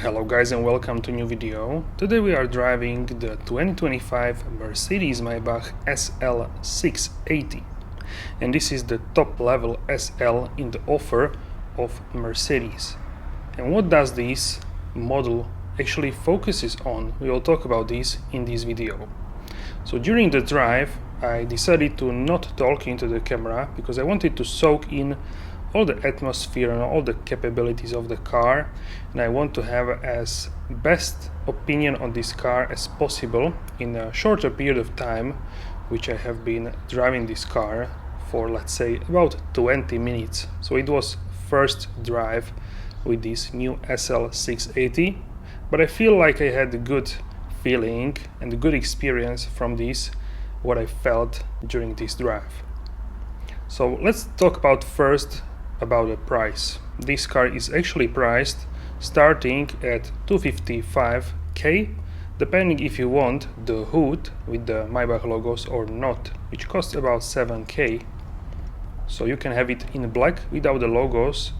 Hello guys and welcome to a new video. Today we are driving the 2025 Mercedes-Maybach SL 680, and this is the top level SL in the offer of Mercedes. And what does this model actually focuses on? We will talk about this in this video. So during the drive I decided to not talk into the camera because I wanted to soak in all the atmosphere and all the capabilities of the car, and I want to have as best opinion on this car as possible in a shorter period of time, which I have been driving this car for, let's say, about 20 minutes. So it was first drive with this new SL 680, but I feel like I had a good feeling and a good experience from this, what I felt during this drive. So let's talk about first about the price. This car is actually priced starting at 255k, depending if you want the hood with the Maybach logos or not, which costs about 7k. So you can have it in black without the logos,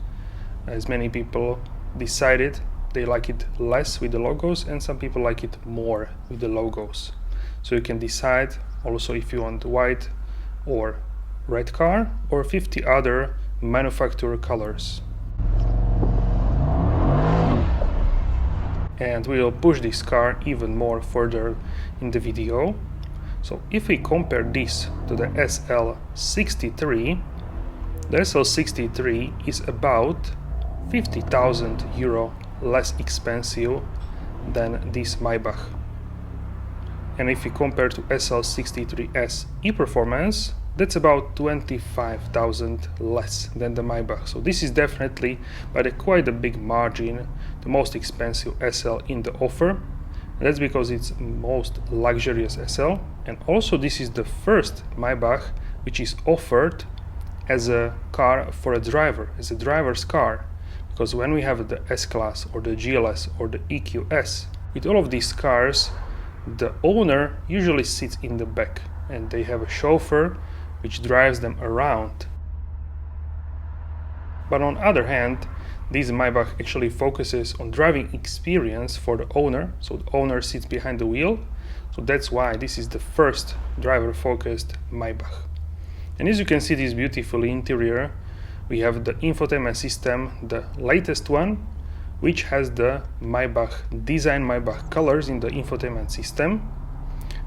as many people decided they like it less with the logos and some people like it more with the logos. So you can decide also if you want white or red car or 50 other manufacturer colors. And we will push this car even more further in the video. So if we compare this to the SL63, the SL63 is about 50,000 euro less expensive than this Maybach. And if we compare to SL63S e-Performance, that's about 25,000 less than the Maybach. So this is definitely by quite a big margin the most expensive SL in the offer. And that's because it's most luxurious SL, and also this is the first Maybach which is offered as a car for a driver, as a driver's car. Because when we have the S-Class or the GLS or the EQS, with all of these cars the owner usually sits in the back and they have a chauffeur which drives them around. But on the other hand, this Maybach actually focuses on driving experience for the owner, so the owner sits behind the wheel. So that's why this is the first driver-focused Maybach. And as you can see, this beautiful interior, we have the infotainment system, the latest one, which has the Maybach design, Maybach colors in the infotainment system.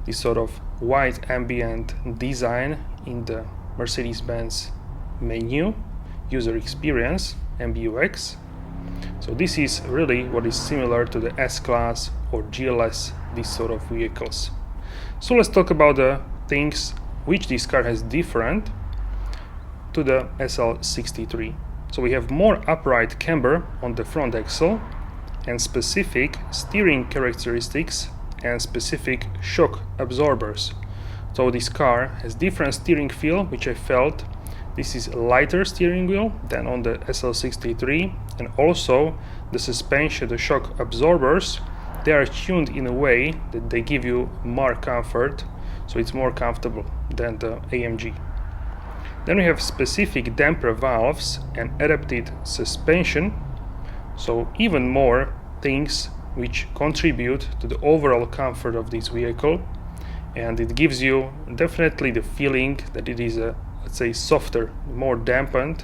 This sort of white ambient design in the Mercedes-Benz menu, user experience, MBUX. So this is really what is similar to the S-Class or GLS, these sort of vehicles. So let's talk about the things which this car has different to the SL63. So we have more upright camber on the front axle and specific steering characteristics and specific shock absorbers. So this car has different steering feel, which I felt. This is a lighter steering wheel than on the SL63, and also the suspension, the shock absorbers, they are tuned in a way that they give you more comfort, so it's more comfortable than the AMG. Then we have specific damper valves and adapted suspension, so even more things which contribute to the overall comfort of this vehicle, and it gives you definitely the feeling that it is a, let's say, softer, more dampened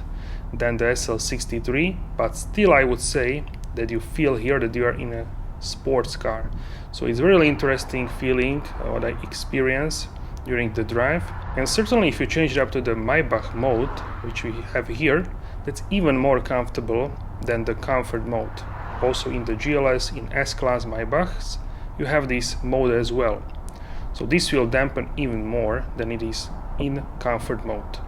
than the SL63, but still I would say that you feel here that you are in a sports car. So it's a really interesting feeling what I experience during the drive. And certainly if you change it up to the Maybach mode, which we have here, that's even more comfortable than the comfort mode. Also in the GLS, in S-Class Maybachs, you have this mode as well. So this will dampen even more than it is in comfort mode.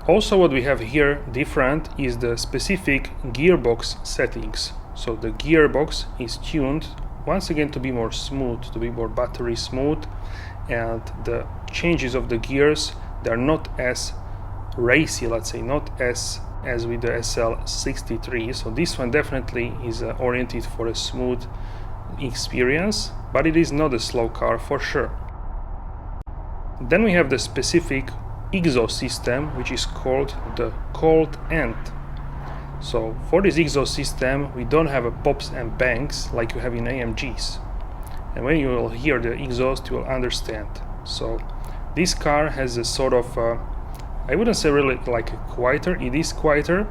Also what we have here different is the specific gearbox settings. So the gearbox is tuned once again to be more smooth, to be more battery smooth, and the changes of the gears, they are not as racy, let's say, not as with the SL63. So this one definitely is oriented for a smooth experience, but it is not a slow car for sure. Then we have the specific exhaust system, which is called the cold end. So for this exhaust system we don't have a pops and bangs like you have in AMGs, and when you will hear the exhaust you will understand. So this car has a sort of I wouldn't say really like a quieter, it is quieter,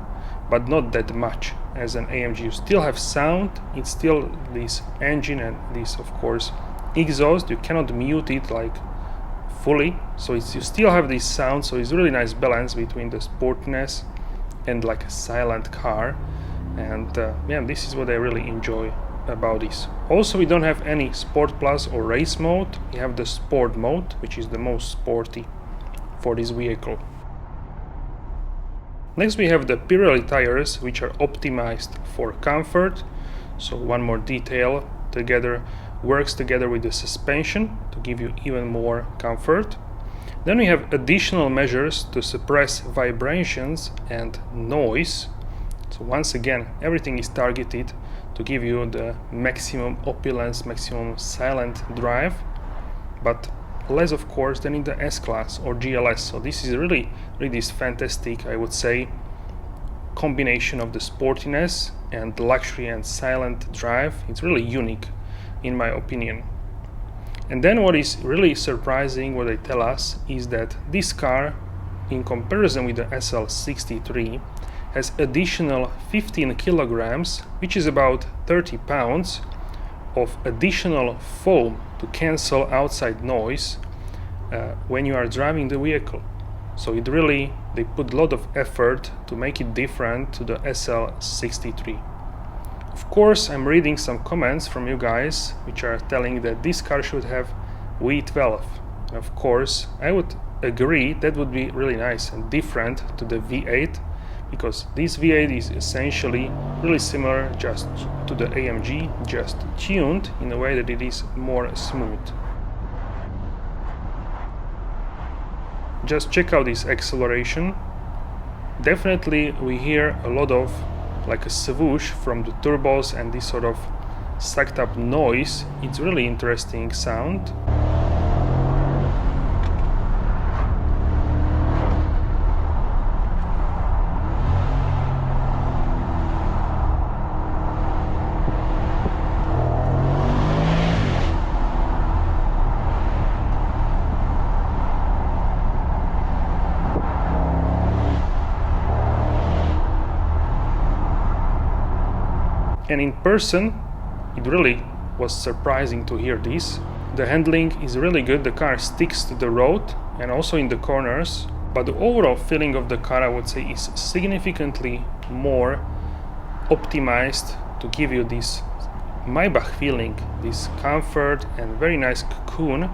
but not that much as an AMG. You still have sound, it's still this engine and this of course exhaust, you cannot mute it like fully, so you still have this sound, so it's really nice balance between the sportiness and like a silent car, and yeah, this is what I really enjoy about this. Also we don't have any Sport Plus or race mode, we have the sport mode, which is the most sporty for this vehicle. Next we have the Pirelli tires, which are optimized for comfort. So one more detail works together with the suspension to give you even more comfort. Then we have additional measures to suppress vibrations and noise. So once again, everything is targeted to give you the maximum opulence, maximum silent drive, but less of course than in the S-Class or GLS. So this is really this fantastic, I would say, combination of the sportiness and luxury and silent drive. It's really unique in my opinion. And then what is really surprising, what they tell us, is that this car, in comparison with the SL63, has additional 15 kilograms, which is about 30 pounds, of additional foam to cancel outside noise when you are driving the vehicle. So they put a lot of effort to make it different to the SL63. Of course, I'm reading some comments from you guys which are telling that this car should have V12. And of course, I would agree that would be really nice and different to the V8, because this V8 is essentially really similar just to the AMG, just tuned in a way that it is more smooth. Just check out this acceleration. Definitely we hear a lot of like a swoosh from the turbos and this sort of sucked up noise. It's really interesting sound. And in person, it really was surprising to hear this. The handling is really good, the car sticks to the road and also in the corners, but the overall feeling of the car, I would say, is significantly more optimized to give you this Maybach feeling, this comfort and very nice cocoon.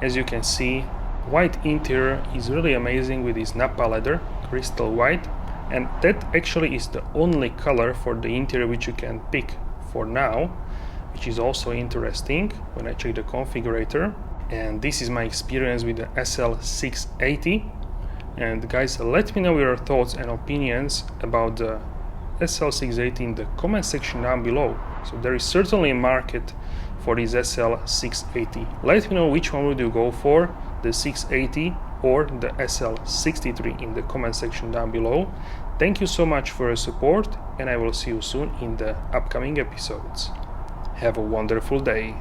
As you can see, white interior is really amazing with this Nappa leather, crystal white. And that actually is the only color for the interior which you can pick for now, which is also interesting when I check the configurator. And this is my experience with the SL680. And guys, let me know your thoughts and opinions about the SL680 in the comment section down below. So there is certainly a market for this SL680. Let me know which one would you go for, the 680 or the SL63 in the comment section down below. Thank you so much for your support, and I will see you soon in the upcoming episodes. Have a wonderful day.